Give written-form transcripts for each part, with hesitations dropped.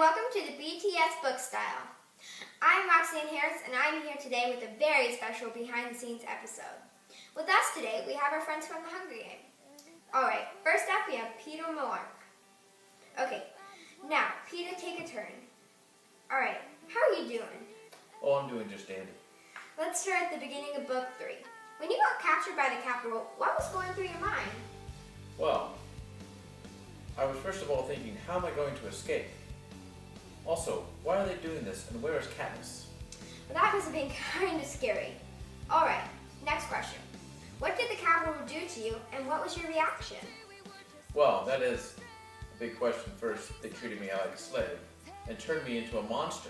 welcome to the BTS Book Style. I'm Roxanne Harris, and I'm here today with a very special behind-the-scenes episode. With us today, we have our friends from the Hunger Games. Alright, first up we have Peter Malark. Okay, now, Peter, take a turn. Alright, how are you doing? Oh, I'm doing just dandy. Let's start at the beginning of Book 3. When you got captured by the Capitol, what was going through your mind? Well, I was first of all thinking, how am I going to escape? Also, why are they doing this, and where is Katniss? Well, that must have been kind of scary. Alright, next question. What did the Capitol do to you, and what was your reaction? Well, that is a big question. First, they treated me like a slave, and turned me into a monster.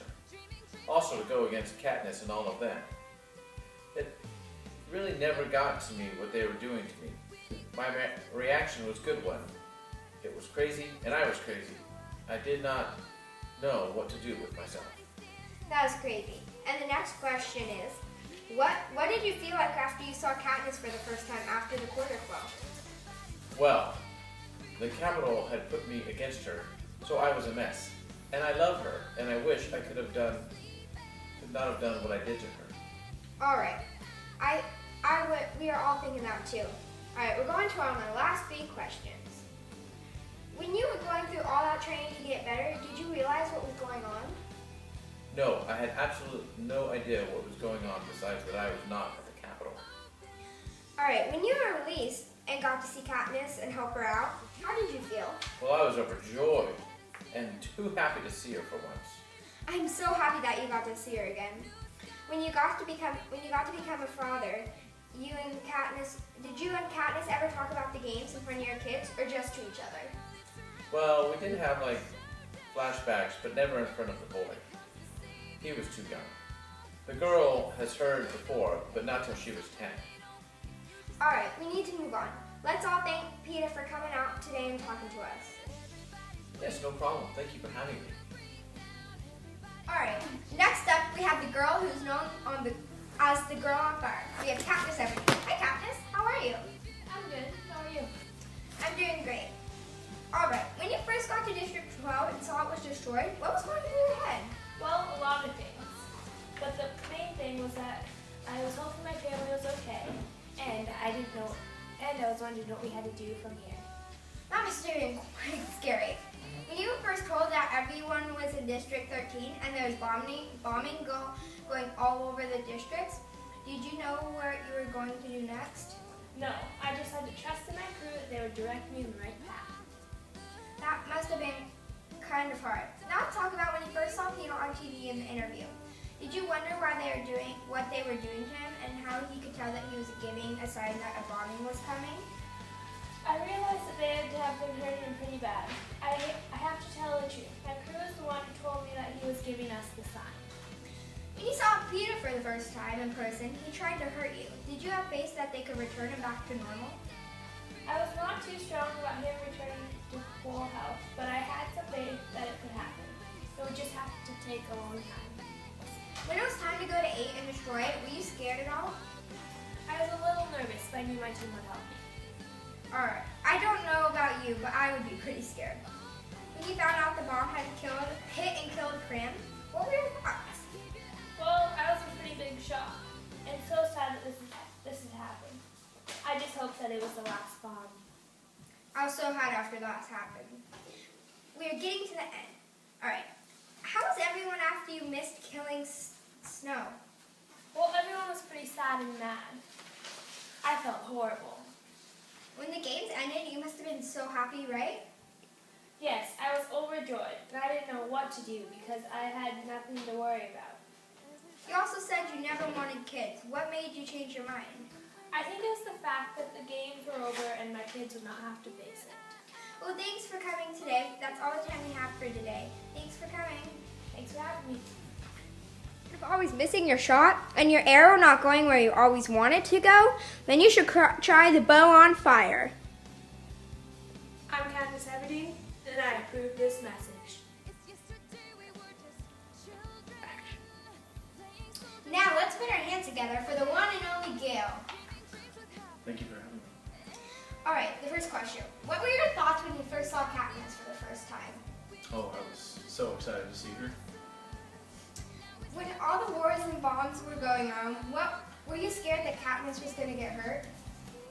Also, to go against Katniss and all of them. It really never got to me what they were doing to me. My reaction was a good one. It was crazy, and I was crazy. I did not know what to do with myself. That was crazy. And the next question is, what did you feel like after you saw Katniss for the first time after the quarter quell? Well, the Capitol had put me against her, so I was a mess. And I love her, and I wish I could not have done what I did to her. Alright, we are all thinking that too. Alright, we're going to my last big questions. When you were going through all that training to get better, did you realize what was going on? No, I had absolutely no idea what was going on besides that I was not at the Capitol. Alright, when you were released and got to see Katniss and help her out, how did you feel? Well, I was overjoyed and too happy to see her for once. I'm so happy that you got to see her again. When you got to become a father, did you and Katniss ever talk about the games in front of your kids, or just to each other? Well, we did have flashbacks, but never in front of the boy. He was too young. The girl has heard before, but not till she was 10. Alright, we need to move on. Let's all thank Peter for coming out today and talking to us. Yes, no problem. Thank you for having me. Alright, next up we have the girl who's known as the girl on fire. We have Katniss Everdeen. Hi Katniss, how are you? I'm good. How are you? I'm doing great. Alright, when you first got to District 12 and saw it was destroyed, what was going through your head? Well, a lot of things. But the main thing was that I was hoping my family was okay, and I was wondering what we had to do from here. That must have been quite scary. When you were first told that everyone was in District 13 and there was bombing going all over the districts, did you know what you were going to do next? No, I just had to trust in my crew that they would direct me in the right path. That must have been kind of hard. Now let's talk about when you first saw Peter on TV in the interview. Did you wonder what they were doing to him, and how he could tell that he was giving a sign that a bombing was coming? I realized that they had to have been hurting him pretty bad. I have to tell the truth. My crew is the one who told me that he was giving us the sign. When you saw Peter for the first time in person, he tried to hurt you. Did you have faith that they could return him back to normal? I was not too strong about him returning to full health, but I had some faith that it could happen. It would just have to take a long time. When it was time to go to 8 and destroy it, were you scared at all? I was a little nervous, but I knew my team would help me. Alright, I don't know about you, but I would be pretty scared. When you found out the bomb had hit and killed Prim, what were your thoughts? Well, I was in pretty big shock, and so sad that this had happened. I just hoped that it was the last bomb. I was so sad after that happened. We're getting to the end. Alright, how was everyone after you missed killing Snow? Well, everyone was pretty sad and mad. I felt horrible. When the games ended, you must have been so happy, right? Yes, I was overjoyed, but I didn't know what to do because I had nothing to worry about. You also said you never wanted kids. What made you change your mind? I think it was the fact that the games were over and my kids would not have to face it. Well, thanks for coming today. That's all the time we have for today. Thanks for coming. Thanks for having me. If always missing your shot and your arrow not going where you always want it to go, then you should try the bow on fire. I'm Katniss Everdeen, and I approve this message. Now let's put our hands together for the one and only Gale. Thank you for having me. Alright, the first question. What were your thoughts when you first saw Katniss for the first time? Oh, I was so so excited to see her. When all the wars and bombs were going on, were you scared that Katniss was going to get hurt?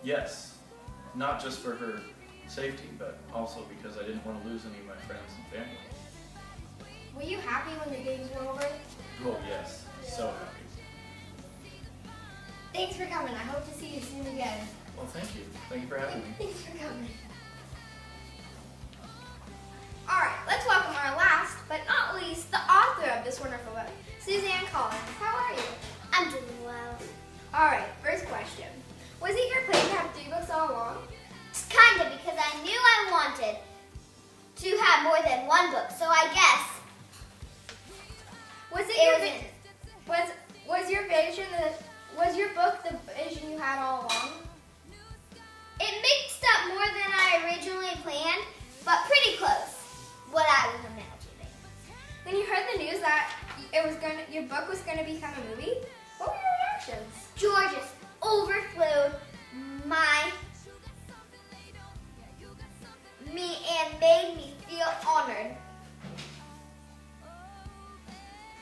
Yes, not just for her safety, but also because I didn't want to lose any of my friends and family. Were you happy when the games were over? Oh yes, so happy. Thanks for coming. I hope to see you soon again. Well, thank you. Thank you for having me. Thanks for coming. Alright, let's welcome our last, but not least, the author of this wonderful book, Suzanne Collins. How are you? I'm doing well. Alright, first question. Was it your plan to have 3 books all along? Kinda, because I knew I wanted to have more than one book, so I guess Was your book the vision you had all along? it mixed up more than I originally planned, but pretty close. What I was imagining. When you heard the news that your book was gonna become a movie, what were your reactions? George just overflowed me and made me feel honored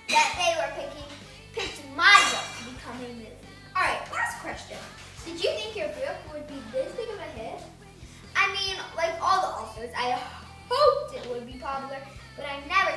that they picked my book to become a movie. Alright, last question. Did you think your book would be this big of a hit? I mean, like all the authors, I hoped it would be popular, but I never